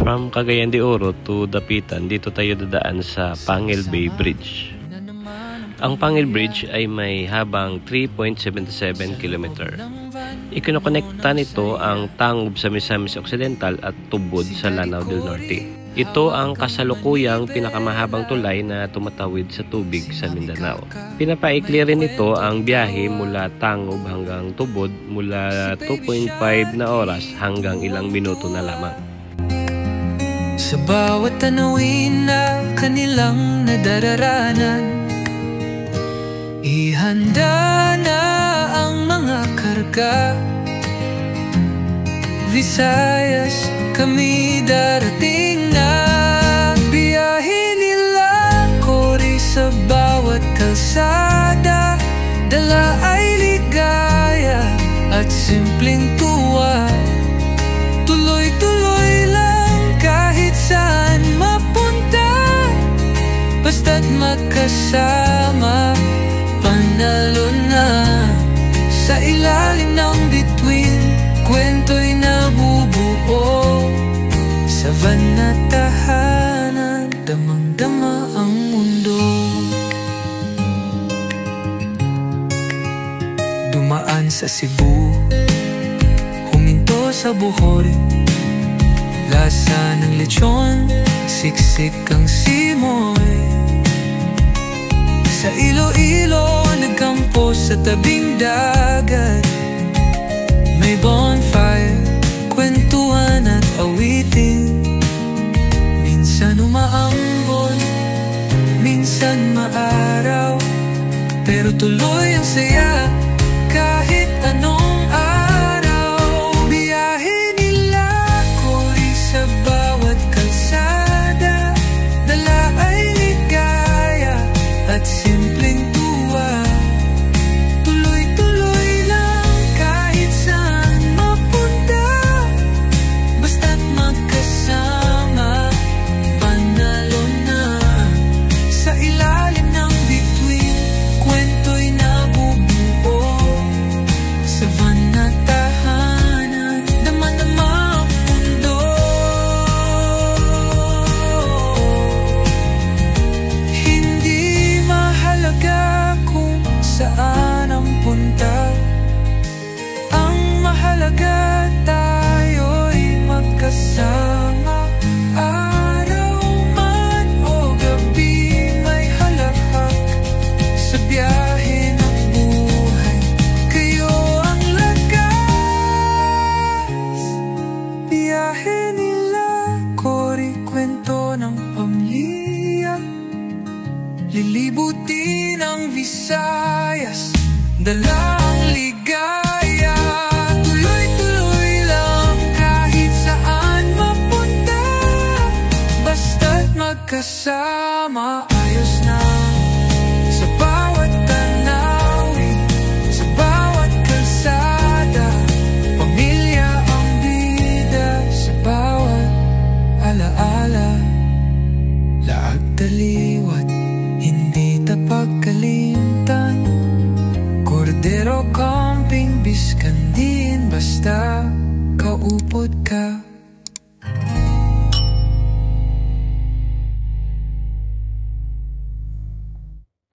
From Cagayan de Oro to Dapitan, dito tayo dadaan sa Pangil Bay Bridge. Ang Pangil Bridge ay may habang 3.77 km. Ikinokonekta nito ang Tangob sa Misamis Occidental at Tubod sa Lanao del Norte. Ito ang kasalukuyang pinakamahabang tulay na tumatawid sa tubig sa Mindanao. Pinapaikli rin ito ang biyahe mula Tangob hanggang Tubod mula 2.5 na oras hanggang ilang minuto na lamang. Sa bawat tanawin na kanilang nadararanan, ihanda na ang mga karga. Visayas, kami darating na. Biyahe nila Cory sa bawat kalsada. Dala ay ligaya at simpleng tuwa. Tuloy-tuloy lang kahit saan mapunta. Basta't magkasama, panalo na. Sa ilalim ng bituin, kwento'y nabubuo. Sa van na tahanan, damang-dama ang mundo. Dumaan sa Cebu, huminto sa Bohol. Lasa ng lechon, siksik ang simoy. Sa Iloilo, nagkampo sa tabing dagat. May bonfire, kwentuhan at awitin. Minsan umaambon, minsan maaraw, pero tuloy ang saya kahit anong araw. Biyahe nila Cory sa bawat kalsada. Dala ay ligaya at simpleng tuwa. Tuloy-tuloy lang kahit saan mapunta. Basta't magkasama, panalo na. Sa ilalim ng bituin, kwento'y nabubuo. Sa van na tahanan, dama-dama ang mundo. Hindi mahalaga kung saan ang punta. Ang mahalaga tayo'y magkasama. Araw man o gabi, may halakhak sa biyahe ng buhay. Kayo ang lakas. Biyahe nila Cory, kwento ng pamilya. Lilibutin ang Visayas, dala ang ligaya. Tuloy-tuloy lang kahit saan mapunta. Basta't magkasama, ayos na. Sa bawat tanawin, sa bawat kalsada, pamilya ang bida. Sa bawat alaala, laag taliwat, hindi tapagkalimtan. Cordero camping, biskan din, basta kaupod ka.